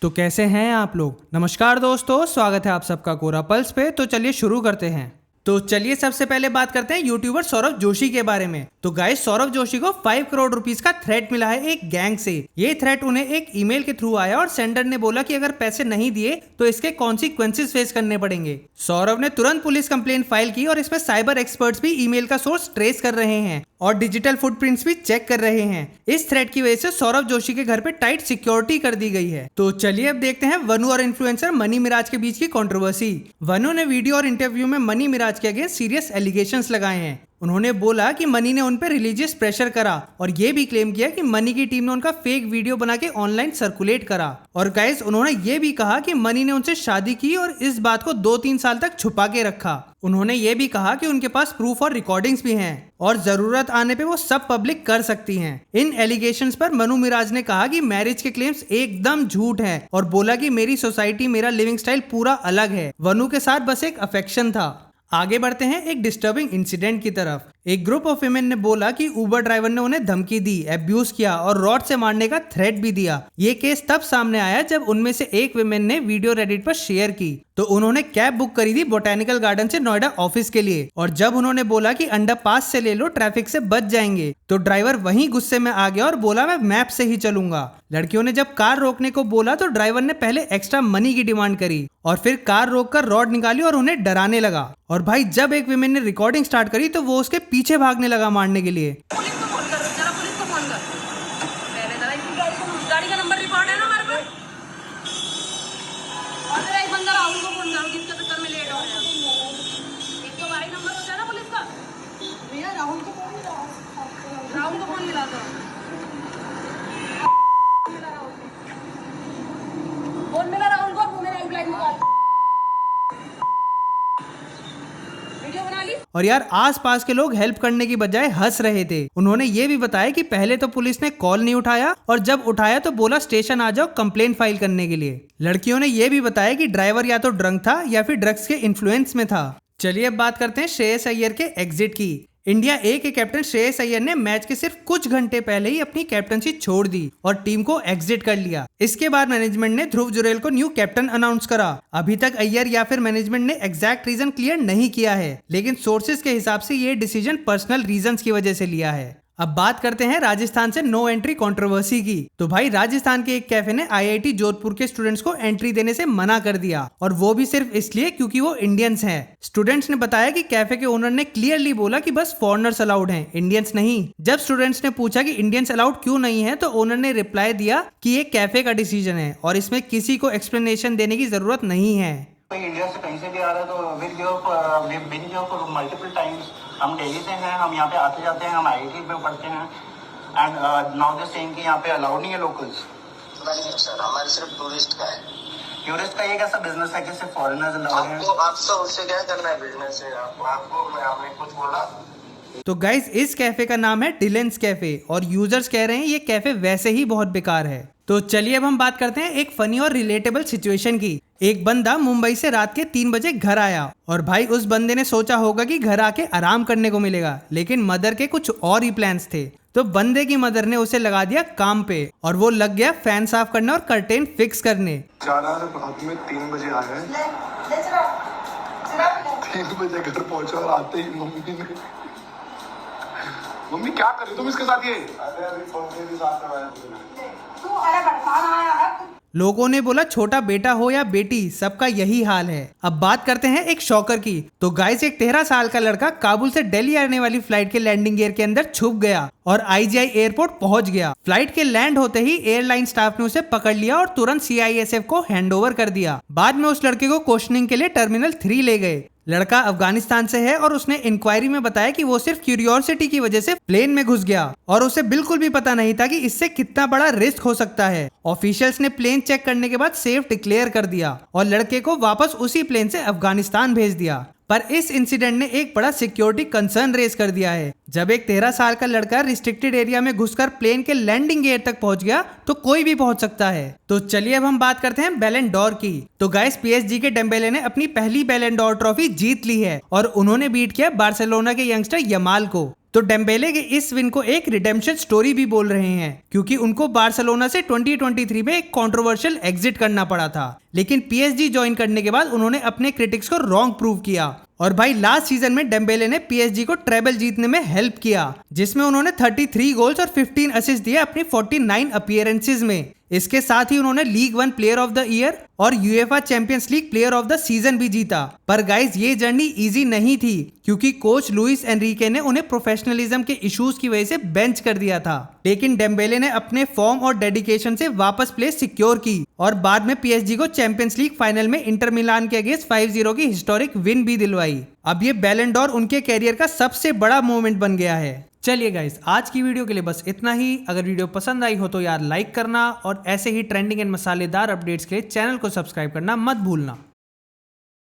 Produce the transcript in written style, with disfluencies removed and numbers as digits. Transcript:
तो कैसे हैं आप लोग। नमस्कार दोस्तों, स्वागत है आप सबका कोरा पल्स पे। तो चलिए शुरू करते हैं। तो चलिए सबसे पहले बात करते हैं यूट्यूबर सौरभ जोशी के बारे में। तो गाइस, सौरभ जोशी को 5 करोड़ रुपीस का थ्रेट मिला है एक गैंग से। ये थ्रेट उन्हें एक ईमेल के थ्रू आया और सेंडर ने बोला कि अगर पैसे नहीं दिए तो इसके कॉन्सिक्वेंसेस फेस करने पड़ेंगे। सौरभ ने तुरंत पुलिस कंप्लेंट फाइल की और इसमें साइबर एक्सपर्ट्स भी ईमेल का सोर्स ट्रेस कर रहे हैं और डिजिटल फुटप्रिंट्स भी चेक कर रहे हैं। इस थ्रेट की वजह से सौरभ जोशी के घर पे टाइट सिक्योरिटी कर दी गई है। तो चलिए अब देखते हैं वनु और इन्फ्लुएंसर मनी मिराज के बीच की कंट्रोवर्सी। वनु ने वीडियो और इंटरव्यू में मनी मिराज के अगेंस्ट सीरियस एलिगेशंस लगाए हैं। उन्होंने बोला कि मनी ने उन पर रिलीजियस प्रेशर करा और ये भी क्लेम किया कि मनी की टीम ने उनका फेक वीडियो बना के ऑनलाइन सर्कुलेट करा। और गाइस, उन्होंने ये भी कहा कि मनी ने उनसे शादी की और इस बात को 2-3 साल तक छुपा के रखा। उन्होंने ये भी कहा कि उनके पास प्रूफ और रिकॉर्डिंग्स भी हैं और जरूरत आने पे वो सब पब्लिक कर सकती हैं। इन एलिगेशंस पर मनु मिराज ने कहा कि मैरिज के क्लेम्स एकदम झूठ है और बोला कि मेरी सोसाइटी, मेरा लिविंग स्टाइल पूरा अलग है। वनु के साथ बस एक अफेक्शन था। आगे बढ़ते हैं एक डिस्टर्बिंग इंसिडेंट की तरफ। एक ग्रुप ऑफ विमेन ने बोला कि उबर ड्राइवर ने उन्हें धमकी दी, एब्यूज किया और रॉड से मारने का थ्रेट भी दिया। ये केस तब सामने आया जब उनमें से एक विमेन ने वीडियो रेडिट पर शेयर की। तो उन्होंने कैब बुक करी थी बोटेनिकल गार्डन से नोएडा ऑफिस के लिए और जब उन्होंने बोला कि अंडरपास से ले लो, ट्रैफिक से बच जाएंगे, तो ड्राइवर वहीं गुस्से में आ गया और बोला मैं मैप से ही चलूंगा। लड़कियों ने जब कार रोकने को बोला तो ड्राइवर ने पहले एक्स्ट्रा मनी की डिमांड करी और फिर कार रोककर रॉड निकाली और उन्हें डराने लगा। और भाई, जब एक विमेन ने रिकॉर्डिंग स्टार्ट करी तो वो उसके पीछे भागने लगा मारने के लिए। पुलिस को फोन कर, जरा पुलिस को फोन कर। पहले जरा इनकी गाड़ी का नंबर रिकॉर्ड है ना हमारे पास। और जरा एक बंदा राहुल को फोन करो जिसके चक्कर में लेट हो रहे हैं। एक तो भाई नंबर होता है ना पुलिस का। भैया राहुल को फोन मिला दो। फोन मिला राहुल को, मेरा हेल्पलाइन निकाल। वीडियो बना ली। और यार, आसपास के लोग हेल्प करने की बजाय हंस रहे थे। उन्होंने ये भी बताया कि पहले तो पुलिस ने कॉल नहीं उठाया और जब उठाया तो बोला स्टेशन आ जाओ कंप्लेंट फाइल करने के लिए। लड़कियों ने ये भी बताया कि ड्राइवर या तो ड्रंक था या फिर ड्रग्स के इन्फ्लुएंस में था। चलिए अब बात करते हैं श्रेयस अय्यर के एग्जिट की। इंडिया ए के कैप्टन श्रेयस अय्यर ने मैच के सिर्फ कुछ घंटे पहले ही अपनी कैप्टनसी छोड़ दी और टीम को एग्जिट कर लिया। इसके बाद मैनेजमेंट ने ध्रुव जुरैल को न्यू कैप्टन अनाउंस करा। अभी तक अय्यर या फिर मैनेजमेंट ने एग्जैक्ट रीजन क्लियर नहीं किया है, लेकिन सोर्सेज के हिसाब से ये डिसीजन पर्सनल रीजंस की वजह से लिया है। अब बात करते हैं राजस्थान से नो एंट्री कंट्रोवर्सी की। तो भाई, राजस्थान के एक कैफे ने आईआईटी जोधपुर के स्टूडेंट्स को एंट्री देने से मना कर दिया और वो भी सिर्फ इसलिए क्योंकि वो इंडियंस हैं। स्टूडेंट्स ने बताया कि कैफे के ओनर ने क्लियरली बोला कि बस फॉरेनर्स अलाउड हैं, इंडियंस नहीं। जब स्टूडेंट्स ने पूछा कि इंडियंस अलाउड क्यों नहीं है तो ओनर ने रिप्लाई दिया कि ये कैफे का डिसीजन है और इसमें किसी को एक्सप्लेनेशन देने की जरूरत नहीं है। इंडिया से कहीं से भी आ रहा है तो we've been here for multiple times. हम दिल्ली से हैं, हम यहाँ पे आते जाते हैं, हम आईआईटी में पढ़ते हैं एंड नाउ दे सेइंग कि यहाँ पे अलाउड नहीं है लोकल्स। सर, हमारे सिर्फ टूरिस्ट का है। टूरिस्ट का ये कैसा बिजनेस है कि सिर्फ फॉरेनर्स अलाउड हैं? आपको उससे क्या करना है बिजनेस से? आपको आपने कुछ बोला? तो गाइज, इस कैफे का नाम है डिलेंस कैफे और यूजर्स कह रहे हैं ये कैफे वैसे ही बहुत बेकार है। तो चलिए अब हम बात करते हैं एक फनी और रिलेटेबल सिचुएशन की। एक बंदा मुंबई से रात के 3 बजे घर आया और भाई, उस बंदे ने सोचा होगा कि घर आके आराम करने को मिलेगा, लेकिन मदर के कुछ और ही प्लान्स थे। तो बंदे की मदर ने उसे लगा दिया काम पे और वो लग गया फैन साफ करने और कर्टेन फिक्स करने। रात में 3 बजे आया है, 3 बजे घर पहुंचा और आते ही मम्मी क्या कर रही तुम इसके साथ? ये अभी फोन के साथ लोगों ने बोला छोटा बेटा हो या बेटी, सबका यही हाल है। अब बात करते हैं एक शॉकर की। तो गाइस, एक 13 साल का लड़का काबुल से दिल्ली आने वाली फ्लाइट के लैंडिंग गियर के अंदर छुप गया और आईजीआई एयरपोर्ट पहुंच गया। फ्लाइट के लैंड होते ही एयरलाइन स्टाफ ने उसे पकड़ लिया और तुरंत सीआईएसएफ को हैंडओवर कर दिया। बाद में उस लड़के को क्वेश्चनिंग के लिए टर्मिनल 3 ले गए। लड़का अफगानिस्तान से है और उसने इंक्वायरी में बताया कि वो सिर्फ क्यूरियोसिटी की वजह से प्लेन में घुस गया और उसे बिल्कुल भी पता नहीं था कि इससे कितना बड़ा रिस्क हो सकता है। ऑफिशियल्स ने प्लेन चेक करने के बाद सेफ डिक्लेयर कर दिया और लड़के को वापस उसी प्लेन से अफगानिस्तान भेज दिया। पर इस इंसिडेंट ने एक बड़ा सिक्योरिटी कंसर्न रेज कर दिया है। जब एक 13 साल का लड़का रिस्ट्रिक्टेड एरिया में घुसकर प्लेन के लैंडिंग गियर तक पहुंच गया तो कोई भी पहुंच सकता है। तो चलिए अब हम बात करते हैं बैलन डोर की। तो गाइस, पीएसजी के डेम्बेले ने अपनी पहली बैलन डोर ट्रॉफी जीत ली है और उन्होंने बीट किया बार्सिलोना के यंगस्टर यमाल को। तो डेम्बेले के इस विन को एक रिडेम्पशन स्टोरी भी बोल रहे हैं, क्योंकि उनको बार्सिलोना से 2023 में एक कंट्रोवर्शियल एग्जिट करना पड़ा था, लेकिन पीएसजी ज्वाइन करने के बाद उन्होंने अपने क्रिटिक्स को रॉन्ग प्रूव किया। और भाई लास्ट सीजन में डेम्बेले ने पीएसजी को ट्रेबल जीतने में हेल्प किया, जिसमें उन्होंने 33 गोल्स और 15 असिस्ट दिए अपनी 49 अपीयरेंसेस में। इसके साथ ही उन्होंने league 1 player of the year और UEFA champions league player of the season भी जीता। पर गाइस ये जर्नी इजी नहीं थी, क्योंकि कोच लुइस एनरिके ने उन्हें प्रोफेशनलिज्म के इश्यूज की वजह से बेंच कर दिया था। लेकिन डेम्बेले ने अपने फॉर्म और डेडिकेशन से वापस प्लेस सिक्योर की और बाद में पीएसजी को चैंपियंस लीग फाइनल में इंटर मिलान के अगेंस्ट 5-0 की हिस्टोरिक विन भी दिलवाई। अब ये बैलन डोर उनके कैरियर का सबसे बड़ा मोमेंट बन गया है। चलिए गाइस, आज की वीडियो के लिए बस इतना ही। अगर वीडियो पसंद आई हो तो यार लाइक करना और ऐसे ही ट्रेंडिंग एंड मसालेदार अपडेट्स के लिए चैनल को सब्सक्राइब करना मत भूलना।